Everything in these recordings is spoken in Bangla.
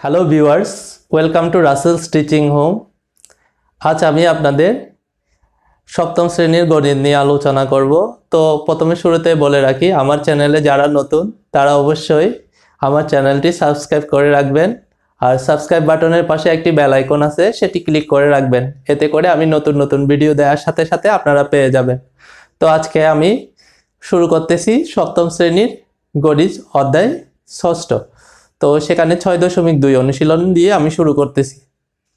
Hello viewers, welcome to Russell's teaching home. আজ আমি আপনাদের সপ্তম শ্রেণীর গণিত নিয়ে আলোচনা করব। তো প্রথমে শুরুতে বলে রাখি, আমার চ্যানেলে যারা নতুন তারা অবশ্যই আমার চ্যানেলটি সাবস্ক্রাইব করে রাখবেন, আর সাবস্ক্রাইব বাটনের পাশে একটি বেল আইকন আছে, সেটি ক্লিক করে রাখবেন। এতে করে আমি নতুন নতুন ভিডিও দেওয়ার সাথে সাথে আপনারা পেয়ে যাবেন। তো আজকে আমি শুরু করতেছি সপ্তম শ্রেণীর গণিত অধ্যায় 6। তো সেখানে 6.2 অনুশীলন দিয়ে আমি শুরু করতেছি।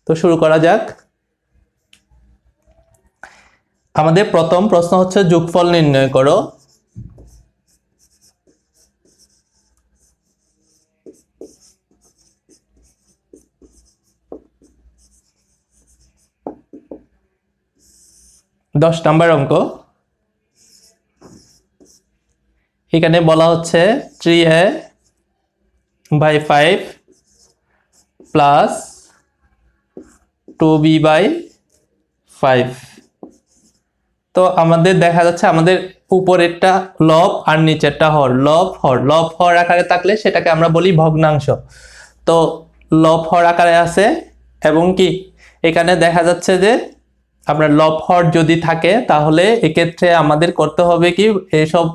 তো শুরু করা যাক। আমাদের প্রথম প্রশ্ন হচ্ছে যোগফল নির্ণয় করো। দশ নম্বর অঙ্ক। এখানে বলা হচ্ছে 3a by 5 plus 2b by 5। তো আমাদের দেখা যাচ্ছে আমাদের উপরেরটা লব আর নিচেরটা হর। লব হর আকারে থাকলে সেটাকে আমরা বলি ভগ্নাংশ। তো লব হর আকারে আছে, এবং কি এখানে দেখা যাচ্ছে যে আমরা লব হর যদি থাকে তাহলে এক্ষেত্রে আমাদের করতে হবে কি, এসব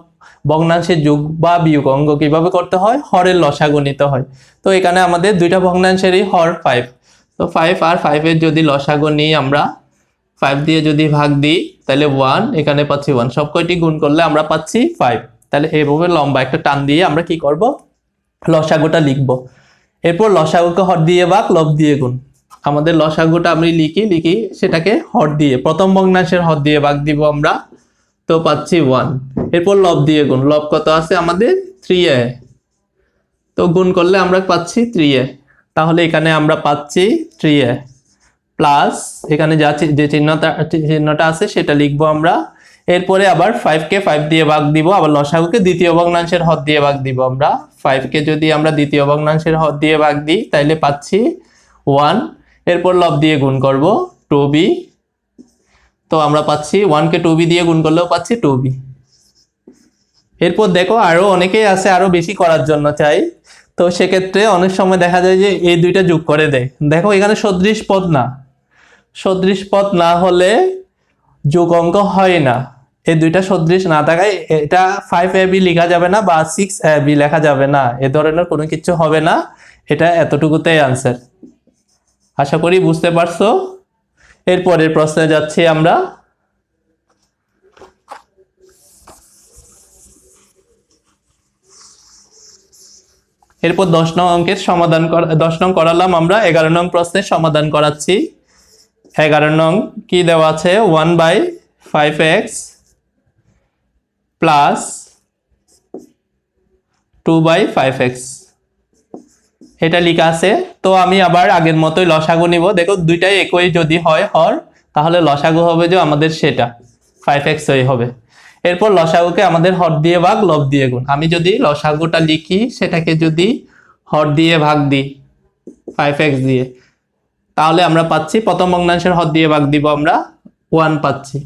ভগ্নাংশের যোগ বা বিয়োগ অঙ্ক কিভাবে করতে হয়, হরের লসাগু নিতে হয়। তো এখানে আমাদের দুইটা ভগ্নাংশেরই হর 5। তো 5 আর 5 এর যদি লসাগু নিই আমরা, 5 দিয়ে যদি ভাগ দিই তাহলে 1, এখানে পাচ্ছি 1, সব কয়টি গুণ করলে আমরা পাচ্ছি 5। তাহলে এইভাবে লম্বা একটা টান দিয়ে আমরা কি করব, লসাগুটা লিখব। এরপর লসাগুকে হর দিয়ে ভাগ, লব দিয়ে গুণ। আমাদের লসাগুটা আমি লিখি সেটাকে হর দিয়ে, প্রথম ভগ্নাংশের হর দিয়ে ভাগ দিব আমরা, তো পাচ্ছি 1। এরপর লব দিয়ে গুণ, লব কত আছে আমাদের 3a, তো গুণ করলে আমরা পাচ্ছি 3a। তাহলে এখানে আমরা পাচ্ছি 3a প্লাস এখানে যা যে চিহ্নটা আছে সেটা লিখবো আমরা। এরপরে আবার 5 কে 5 দিয়ে ভাগ দিব, আবার লসাগুকে দ্বিতীয় ভগ্নাংশের হর দিয়ে ভাগ দিব আমরা। 5 কে যদি আমরা দ্বিতীয় ভগ্নাংশের হর দিয়ে ভাগ দিই তাহলে পাচ্ছি 1। এরপর লব দিয়ে গুণ করব 2b, তো আমরা পাচ্ছি 1 কে 2b দিয়ে গুণ করলেও পাচ্ছি 2b। এরপর দেখো আরো অনেকেই আছে আরো বেশি করার জন্য চাই, তো সেক্ষেত্রে অনেক সময় দেখা যায় যে এই দুইটা যোগ করে দেয়। দেখো এখানে সদৃশ পদ না হলে যোগ অঙ্ক হয় না। এই দুইটা সদৃশ না থাকায় এটা 5ab লেখা যাবে না বা 6ab লেখা যাবে না, এ ধরনের কোনো কিছু হবে না। এটা এতটুকুতেই আনসার। আশা করি বুঝতে পারছো। এরপরের প্রশ্নে যাচ্ছি আমরা। এরপর 10 নং অঙ্কের সমাধান 10 নং করালাম আমরা, 11 নং প্রশ্নের সমাধান করাচ্ছি। 11 নং কি দেওয়া আছে, 1/5x প্লাস 2/5x, এটা লেখা আছে। তো আমি আবার আগের মতোই লসাগু নিব। দেখো দুইটাই একই যদি হয় হর, তাহলে লসাগু হবে যে আমাদের সেটা 5x হবে। এরপর লসাগুকে আমাদের হর দিয়ে ভাগ, লব দিয়ে গুণ। আমি যদি লসাগুটা লিখি সেটাকে যদি হর দিয়ে ভাগ দিই 5x দিয়ে, তাহলে আমরা পাচ্ছি প্রথম ভগ্নাংশের হর দিয়ে ভাগ দিব আমরা, 1 পাচ্ছি।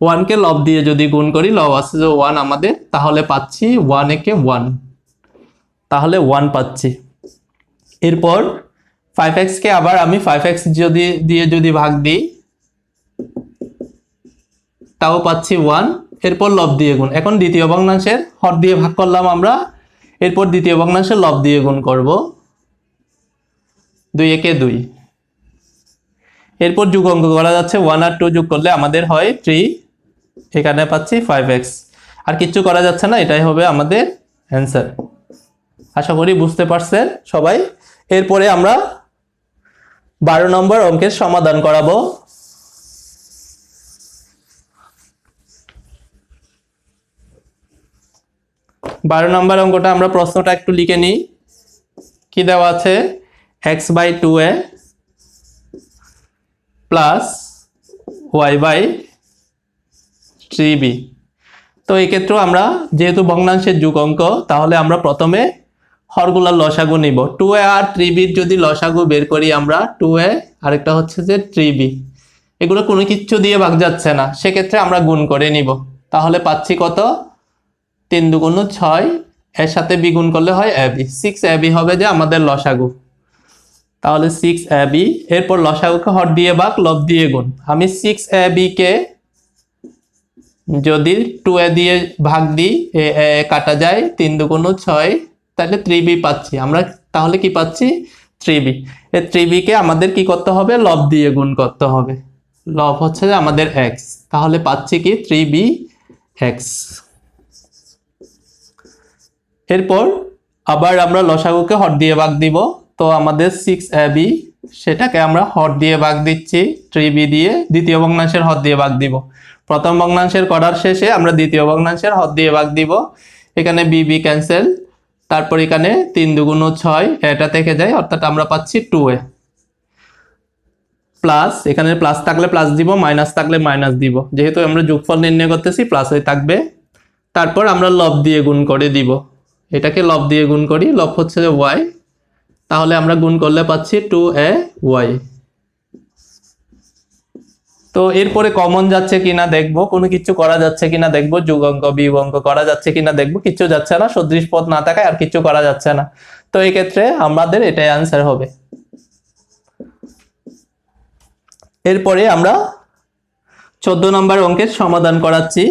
1 কে লব দিয়ে যদি গুণ করি, লব আছে যে 1 আমাদের, তাহলে পাচ্ছি 1 একে 1, তাহলে 1 পাচ্ছি। এরপর 5x কে আবার আমি 5x যদি ভাগ দিই তাও পাচ্ছি 1। এরপর লব দিয়ে গুণ। এখন দ্বিতীয় ভগ্নাংশের হর দিয়ে ভাগ করলাম আমরা, এরপর দ্বিতীয় ভগ্নাংশের লব দিয়ে গুণ করব, 2 একে 2। এরপর যোগ অঙ্ক করা যাচ্ছে, 1 আর 2 যোগ করলে আমাদের হয় 3, এখানে পাচ্ছি 5x। আর কিচ্ছু করা যাচ্ছে না, এটাই হবে আমাদের অ্যান্সার। আশা করি বুঝতে পারছেন সবাই। এরপরে আমরা 12 নম্বর অঙ্কের সমাধান করাবো। বারো নম্বর অঙ্কটা আমরা প্রশ্নটা একটু লিখে নিই। কি দেওয়া আছে, x/2a প্লাস y/3b। তো এক্ষেত্রেও আমরা যেহেতু ভগ্নাংশের যোগ অঙ্ক, তাহলে আমরা প্রথমে হরগুলার লসাগু নিব। 2a আর 3b যদি লসাগু বের করি আমরা, 2a আরেকটা হচ্ছে যে 3b, এগুলো কোনো কিচ্ছু দিয়ে ভাগ যাচ্ছে না, সেক্ষেত্রে আমরা গুণ করে নিব। তাহলে পাচ্ছি কত, 3 দুগুণ 6, এর সাথে b গুণ করলে হয় ab, 6ab হবে যে আমাদের লসাগু। তাহলে 6ab, এরপর লসাগুকে হর দিয়ে ভাগ লব দিয়ে গুণ। আমি 6ab কে যদি 2a দিয়ে ভাগ দিই, কাটা যায়, 3 দুগুণ 6, তাহলে 3b পাচ্ছি আমরা। তাহলে কি পাচ্ছি? 3b। এই 3b কে আমাদের কি করতে হবে? লব দিয়ে গুণ করতে হবে। লব হচ্ছে যে আমাদের x, তাহলে পাচ্ছি কি? 3bx। এরপর আবার আমরা লসাগুকে হর দিয়ে ভাগ দিব। তো আমাদের 6ab, সেটাকে আমরা হর দিয়ে ভাগ দিচ্ছি 3b দিয়ে, দ্বিতীয় ভগ্নাংশের হর দিয়ে ভাগ দিব। প্রথম ভগ্নাংশের করার শেষে আমরা দ্বিতীয় ভগ্নাংশের হর দিয়ে ভাগ দিব। এখানে bb ক্যান্সেল, তারপর এখানে 3 দুগুণ 6, এটা থেকে যায়, অর্থাৎ আমরা পাচ্ছি 2a প্লাস, এখানে প্লাস থাকলে প্লাস দিব, মাইনাস থাকলে মাইনাস দিব, যেহেতু আমরা যোগফল নির্ণয় করতেছি প্লাস হয়ে থাকবে। তারপর আমরা লব দিয়ে গুণ করে দিব, এটাকে লব দিয়ে গুণ করি, লব হচ্ছে যে y, তাহলে আমরা গুণ করলে পাচ্ছি 2ay। তো এরপরে কমন যাচ্ছে কিনা দেখবো, কোনো কিছু করা যাচ্ছে কিনা দেখবো, যোগ অঙ্ক বিয়োগ অঙ্ক করা যাচ্ছে কিনা দেখবো। কিছু যাচ্ছে না, সদৃশ পদ না থাকায় আর কিছু করা যাচ্ছে না। তো এই ক্ষেত্রে আমাদের এটাই আনসার হবে। এরপরে আমরা 14 নম্বর অঙ্কের সমাধান করাচ্ছি।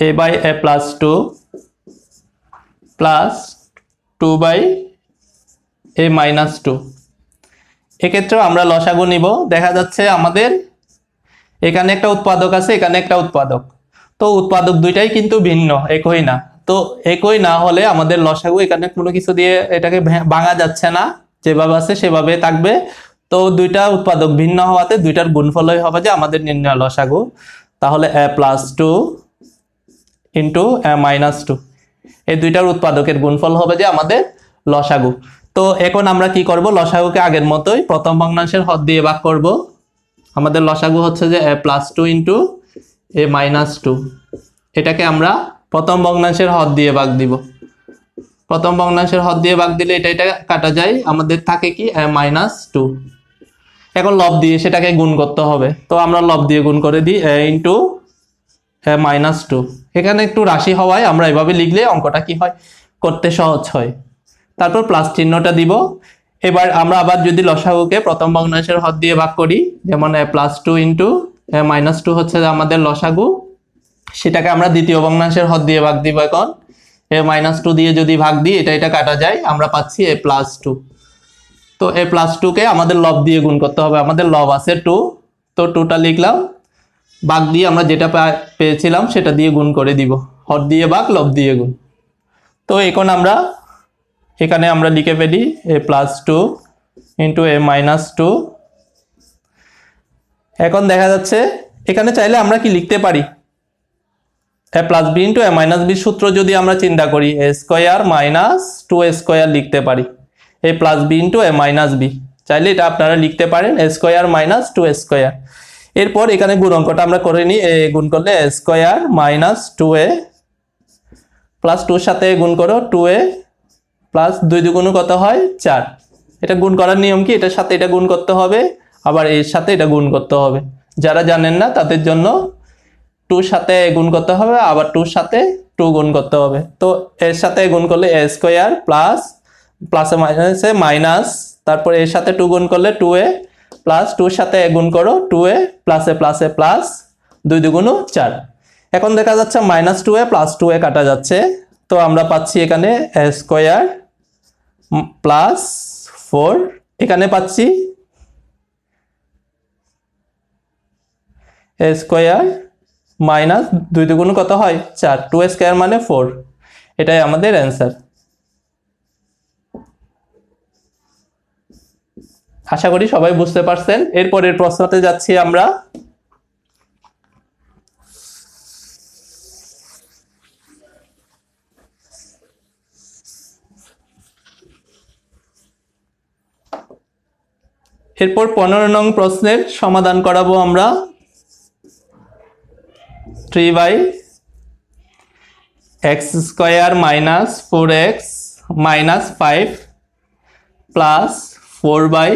a by a plus 2 plus 2 by a minus 2। এক্ষেত্রেও আমরা লসাগু নিব। দেখা যাচ্ছে আমাদের এখানে একটা উৎপাদক আছে, এখানে একটা উৎপাদক। তো উৎপাদক দুইটাই কিন্তু ভিন্ন, একই না। তো একই না হলে আমাদের লসাগু, এখানে কোনো কিছু দিয়ে এটাকে ভাঙা যাচ্ছে না, যেভাবে আছে সেভাবে থাকবে। তো দুইটা উৎপাদক ভিন্ন হওয়াতে দুইটার গুণফলই হবে যে আমাদের নির্ণয় লসাগু। তাহলে a plus 2 into a minus 2, এই দুইটার উৎপাদকের গুণফল হবে যে আমাদের লসাগু। তো এখন আমরা কি করব? লসাগুকে আগের মতোই প্রথম ভগ্নাংশের হর দিয়ে ভাগ করব। আমাদের লসাগু হচ্ছে যে a plus 2 into a minus 2, এটাকে আমরা প্রথম ভগ্নাংশের হর দিয়ে ভাগ দিব। প্রথম ভগ্নাংশের হর দিয়ে ভাগ দিলে এটা কাটা যায়, আমাদের থাকে কি? a minus 2। এখন লব দিয়ে সেটাকে গুণ করতে হবে, তো আমরা লব দিয়ে গুণ করে দিই a ইন্টু a minus 2। এখানে একটু রাশি হওয়ায় আমরা এভাবে লিখলে অঙ্কটা কি হয়? করতে সহজ হয়। তারপর প্লাস চিহ্নটা দিব। এবার আমরা আবার যদি লসাগুকে প্রথম ভগ্নাংশের হর দিয়ে ভাগ করি, যেমন a plus 2 into a minus 2 হচ্ছে আমাদের লসাগু, সেটাকে আমরা দ্বিতীয় ভগ্নাংশের হর দিয়ে ভাগ দিব। এখন a minus 2 দিয়ে যদি ভাগ দিই, এটা কাটা যায়, আমরা পাচ্ছি a plus 2। তো a plus 2 কে আমাদের লব দিয়ে গুণ করতে হবে, আমাদের লব আছে 2, তো 2টা লিখলাম, ভাগ দিয়ে আমরা যেটা পেয়েছিলাম সেটা দিয়ে গুণ করে দিব, হর দিয়ে ভাগ লব দিয়ে গুণ। তো এখন আমরা এখানে আমরা লিখে ফেলি a plus 2 into a minus 2। এখন দেখা যাচ্ছে এখানে চাইলে আমরা কি লিখতে পারি? a plus b into a minus b সূত্র যদি আমরা চিন্তা করি, a square minus 2a square লিখতে পারি, a plus b into a minus b, চাইলে এটা আপনারা লিখতে পারেন a square minus 2a square. এরপর এখানে গুণ অঙ্কটা আমরা করে নিই, a গুণ করলে a square minus 2a plus 2 সাথে গুণ করো 2a প্লাস 2 দুগুণ কত হয়? 4। এটা গুণ করার নিয়ম কি? এটার সাথে এটা গুণ করতে হবে, আবার এর সাথে এটা গুণ করতে হবে। যারা জানেন না তাদের জন্য 2 সাথে গুণ করতে হবে, আবার 2 সাথে 2 গুণ করতে হবে। তো এর সাথে গুণ করলে a স্কোয়ার প্লাস প্লাসে মাইনাসে মাইনাস, তারপর এর সাথে 2 গুণ করলে 2a প্লাস 2 সাথে গুণ করো 2a প্লাসে প্লাসে প্লাস 2 দুগুণ 4। এখন দেখা যাচ্ছে মাইনাস 2a প্লাস 2a কাটা যাচ্ছে, তো আমরা পাচ্ছি এখানে a স্কোয়ার প্লাস 4, এখানে পাচ্ছি a স্কোয়ার মাইনাস 2 দুগুণ কত হয়? 4, 2a স্কোয়ার মানে 4। এটাই আমাদের অ্যান্সার। আশা করি সবাই বুঝতে পারছেন। এরপরের প্রশ্নতে যাচ্ছি আমরা। এরপর 15 নং প্রশ্নের সমাধান করাবো আমরা। 3 by x square minus 4x minus 5 plus 4 by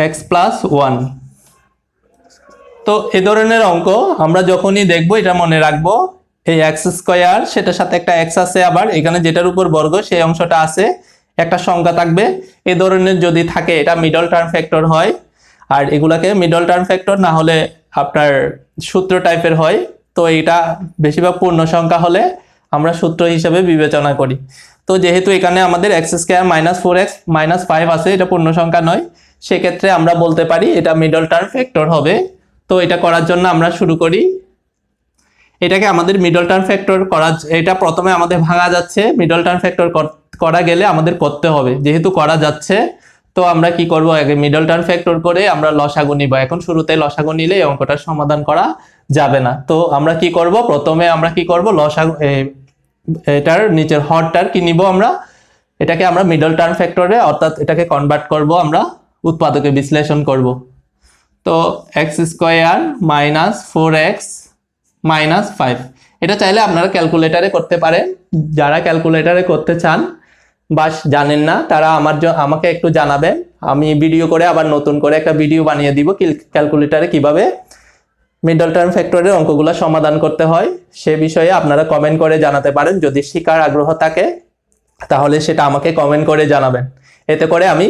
x plus one. তো এ ধরনের অঙ্ক আমরা যখনই দেখবো এটা মনে রাখবো, এই এক্স স্কোয়ার সেটার সাথে একটা এক্স আছে, আবার এখানে যেটার উপর বর্গ সেই অংশটা আছে, একটা সংখ্যা থাকবে। এ ধরনের যদি থাকে এটা মিডল টার্ম ফ্যাক্টর হয়, আর এগুলাকে মিডল টার্ম ফ্যাক্টর না হলে আপনার সূত্র টাইপের হয়। তো এটা বেশিরভাগ পূর্ণ সংখ্যা হলে আমরা সূত্র হিসেবে বিবেচনা করি। তো যেহেতু এখানে আমাদের x square minus 4x minus 5 আছে, এটা পূর্ণ সংখ্যা নয়, সেক্ষেত্রে আমরা বলতে পারি এটা মিডল টার্ম ফ্যাক্টর হবে। তো এটা করার জন্য আমরা শুরু করি, এটাকে আমাদের মিডল টার্ম ফ্যাক্টর করা, এটা প্রথমে আমাদের ভাঙা যাচ্ছে, মিডল টার্ম ফ্যাক্টর করা গেলে আমাদের করতে হবে, যেহেতু করা যাচ্ছে তো আমরা কি করব, আগে মিডল টার্ম ফ্যাক্টর করে আমরা লসাগু নিব। এখন শুরুতে লসাগু নিলে এই অঙ্কটার সমাধান করা যাবে না। তো আমরা কি করব, প্রথমে আমরা কি করব, লসাগু এটার নিচের হরটার কি নিব, আমরা এটাকে আমরা মিডল টার্ম ফ্যাক্টরে, অর্থাৎ এটাকে কনভার্ট করব, আমরা উৎপাদকে বিশ্লেষণ করব। তো x square minus 4x minus 5, এটা চাইলে আপনারা ক্যালকুলেটারে করতে পারেন। যারা ক্যালকুলেটারে করতে চান বা জানেন না তারা আমাকে একটু জানাবেন, আমি ভিডিও করে আবার নতুন করে একটা ভিডিও বানিয়ে দিব ক্যালকুলেটারে কিভাবে মিডল টার্ম ফ্যাক্টরের অঙ্কগুলো সমাধান করতে হয়। সে বিষয়ে আপনারা কমেন্ট করে জানাতে পারেন, যদি শেখার আগ্রহ থাকে তাহলে সেটা আমাকে কমেন্ট করে জানাবেন। এতে করে আমি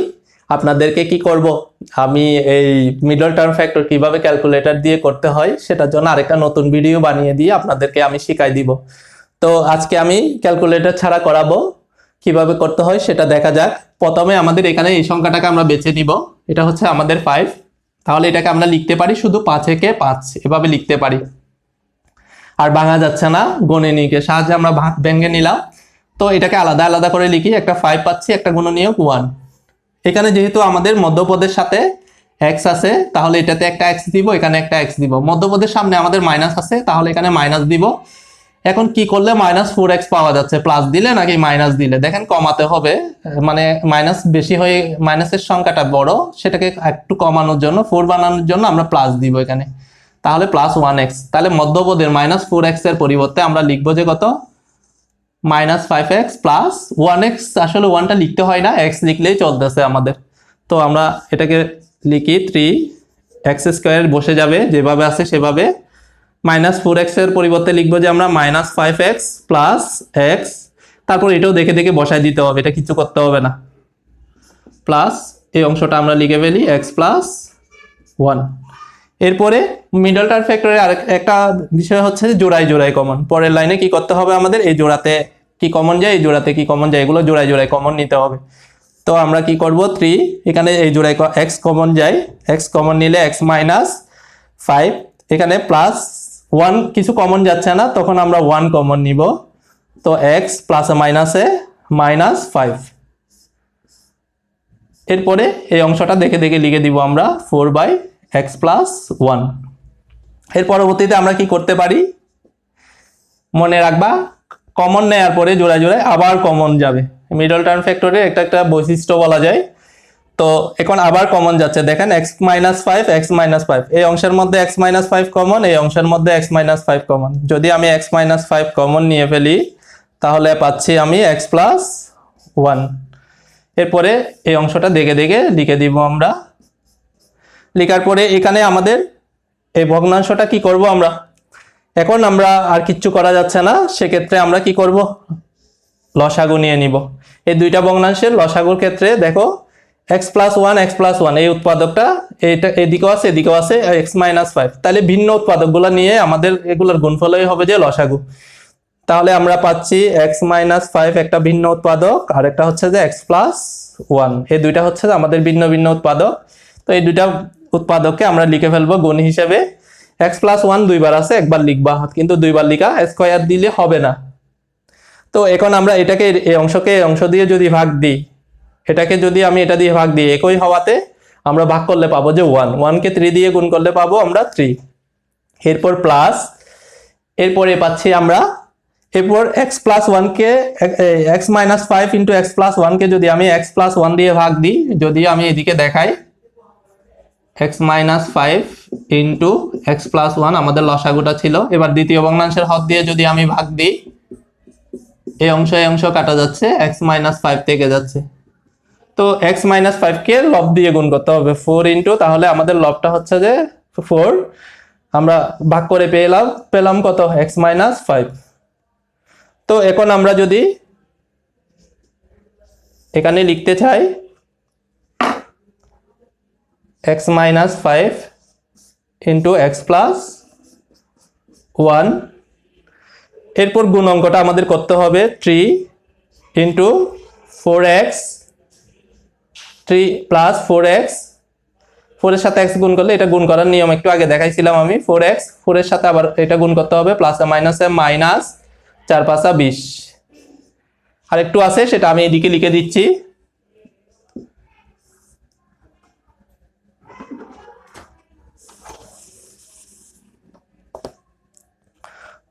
আপনাদেরকে কি করব, আমি এই মিডল টার্ম ফ্যাক্টর কিভাবে ক্যালকুলেটর দিয়ে করতে হয় সেটার জন্য আরেকটা নতুন ভিডিও বানিয়ে দিয়ে আপনাদেরকে আমি শিখাই দিব। তো আজকে আমি ক্যালকুলেটর ছাড়া করাবো, কিভাবে করতে হয় সেটা দেখা যাক। প্রথমে আমাদের এখানে এই সংখ্যাটাকে আমরা বেছে নিব, এটা হচ্ছে আমাদের 5। তাহলে এটাকে আমরা লিখতে পারি শুধু 5 একে 5, এভাবে লিখতে পারি, আর ভাঙা যাচ্ছে না, গণিনীকের সাহায্যে আমরা ভেঙে নিলাম। তো এটাকে আলাদা আলাদা করে লিখি, একটা 5 পাচ্ছি, একটা গুণনীয়ক 1। এখানে যেহেতু আমাদের মধ্যপদের সাথে এক্স আছে তাহলে এটাতে একটা এক্স দিব, এখানে একটা এক্স দিব। মধ্যপদের সামনে আমাদের মাইনাস আছে তাহলে এখানে মাইনাস দিব। এখন কি করলে মাইনাস 4x পাওয়া যাচ্ছে, প্লাস দিলে নাকি মাইনাস দিলে, দেখেন কমাতে হবে, মানে মাইনাস বেশি হয়ে মাইনাসের সংখ্যাটা বড়, সেটাকে একটু কমানোর জন্য 4 বানানোর জন্য আমরা প্লাস দিব এখানে, তাহলে প্লাস 1x। তাহলে মধ্যপদের মাইনাস 4x এর পরিবর্তে আমরা লিখবো যে কত, মাইনাস 5x প্লাস 1x। আসলে 1টা লিখতে হয় না, x লিখলেই চলতেছে আমাদের। তো আমরা এটাকে লিখি 3x স্কোয়ার বসে যাবে যেভাবে আছে সেভাবে, মাইনাস 4x এর পরিবর্তে লিখবো যে আমরা মাইনাস 5x প্লাস x, তারপর এটাও দেখে দেখে বসায় দিতে হবে, এটা কিছু করতে হবে না, প্লাস এই অংশটা আমরা লিখে ফেলি x প্লাস 1। এরপরে মিডল টার্ম ফ্যাক্টরের আরেক একটা বিষয় হচ্ছে জোড়ায় জোড়ায় কমন। পরের লাইনে কি করতে হবে, আমাদের এই জোড়াতে কি কমন যায়, এই জোড়াতে কি কমন যায়, এগুলো জোড়ায় জোড়ায় কমন নিতে হবে। তো আমরা কি করব, 3 এখানে এই জোড়ায় x কমন যায়, x কমন নিলে x মাইনাস 5, এখানে প্লাস 1 কিছু কমন যাচ্ছে না, তখন আমরা 1 কমন নিব। তো x প্লাসে মাইনাসে মাইনাস 5। এরপরে এই অংশটা দেখে দেখে লিখে দিব আমরা 4/x প্লাস 1। এর পরবর্তীতে আমরা কি করতে পারি, মনে রাখবা কমন নেওয়ার পরে জোড়ায় জোড়ায় আবার কমন যাবে, মিডল টার্ম ফ্যাক্টরের একটা বৈশিষ্ট্য বলা যায়। তো এখন আবার কমন যাচ্ছে, দেখেন x মাইনাস 5, x মাইনাস 5, এই অংশের মধ্যে x মাইনাস 5 কমন, এই অংশের মধ্যে x মাইনাস 5 কমন। যদি আমি x মাইনাস 5 কমন নিয়ে ফেলি তাহলে পাচ্ছি আমি x প্লাস 1। এরপরে এই অংশটা দেখে দেখে লিখে দিব আমরা। লেখার পরে এখানে আমাদের এই ভগ্নাংশটা কি করব, আমরা এখন আমরা আর কিচ্ছু করা যাচ্ছে না, সেক্ষেত্রে আমরা কি করব, লসাগু নিয়ে নিব। এই দুইটা ভগ্নাংশের লসাগুর ক্ষেত্রে দেখো x প্লাস 1 x প্লাস 1, এই উৎপাদকটা এইটা এদিকেও আছে এদিকেও আছে x মাইনাস 5, তাহলে ভিন্ন উৎপাদকগুলো নিয়ে আমাদের এগুলোর গুণফলই হবে যে লসাগু। তাহলে আমরা পাচ্ছি x মাইনাস 5 একটা ভিন্ন উৎপাদক, আর একটা হচ্ছে যে x প্লাস 1, এই দুইটা হচ্ছে আমাদের ভিন্ন ভিন্ন উৎপাদক। তো এই দুইটা উৎপাদককে আমরা লিখে ফেলবো গুণ হিসেবে। x প্লাস 1 দুইবার আছে, একবার লিখবা, কিন্তু দুইবার লিখা স্কয়ার দিলে হবে না। তো এখন আমরা এটাকে এই অংশকে এই অংশ দিয়ে যদি ভাগ দিই, এটাকে যদি আমি এটা দিয়ে ভাগ দিই, একই হওয়াতে আমরা ভাগ করলে পাবো যে 1 কে 3 দিয়ে গুণ করলে পাবো আমরা 3। এরপর প্লাস, এরপরে পাচ্ছি আমরা, এরপর x প্লাস 1 কে x minus 5 into x plus 1 কে যদি আমি x প্লাস 1 দিয়ে ভাগ দিই, যদি আমি এদিকে দেখাই x minus 5 into x plus 1 আমাদের লসাগুটা ছিল। এবার দ্বিতীয় ভগ্নাংশের হর দিয়ে যদি আমি ভাগ দিই, এই অংশ কাটা যাচ্ছে, x মাইনাস 5 থেকে যাচ্ছে। তো এক্স মাইনাস 5কে লব দিয়ে গুণ করতে হবে 4 ইন্টু, তাহলে আমাদের লবটা হচ্ছে যে 4, আমরা ভাগ করে পেলাম কত এক্স মাইনাস 5। তো এখন আমরা যদি এখানে লিখতে চাই x minus 5 into x plus 1, এরপর গুণ অঙ্কটা আমাদের করতে হবে 3 ইন্টু 4x, 3 প্লাস 4x, 4 এর সাথে x গুণ করলে, এটা গুণ করার নিয়ম একটু আগে দেখাইছিলাম আমি, 4x, 4 এর সাথে আবার এটা গুণ করতে হবে, প্লাসে মাইনাসে মাইনাস 4 5 20, আর একটু আছে সেটা আমি এদিকে লিখে দিচ্ছি।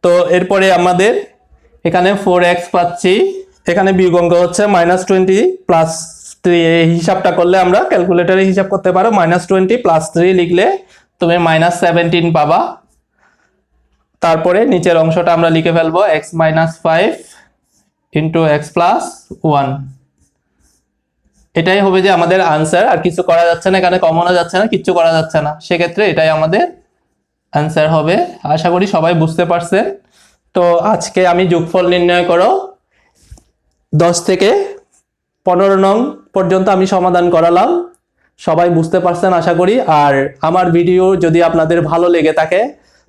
তো এরপরে আমাদের এখানে 4x পাচ্ছি, এখানে বিয়োগ অঙ্ক হচ্ছে -20 প্লাস 3, এই হিসাবটা করলে আমরা ক্যালকুলেটরে হিসাব করতে পারো, -20 প্লাস 3 লিখলে তুমি -17 পাবা। তারপরে নিচের অংশটা আমরা লিখে ফেলবো x minus 5 into x plus 1, এটাই হবে যে আমাদের আনসার। আর কিছু করা যাচ্ছে না, এখানে কমনও যাচ্ছে না, কিচ্ছু করা যাচ্ছে না, সেক্ষেত্রে এটাই আমাদের আনসার হবে। আশা করি সবাই বুঝতে পারছেন। তো আজকে আমি যোগফল নির্ণয় করো 10 থেকে 15 নং পর্যন্ত আমি সমাধান করালাম, সবাই বুঝতে পারছেন আশা করি। আর আমার ভিডিও যদি আপনাদের ভালো লেগে থাকে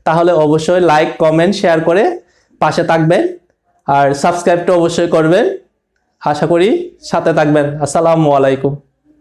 তাহলে অবশ্যই লাইক কমেন্ট শেয়ার করে পাশে থাকবেন, আর সাবস্ক্রাইবটা অবশ্যই করবেন। আশা করি সাথে থাকবেন। আসসালামু আলাইকুম।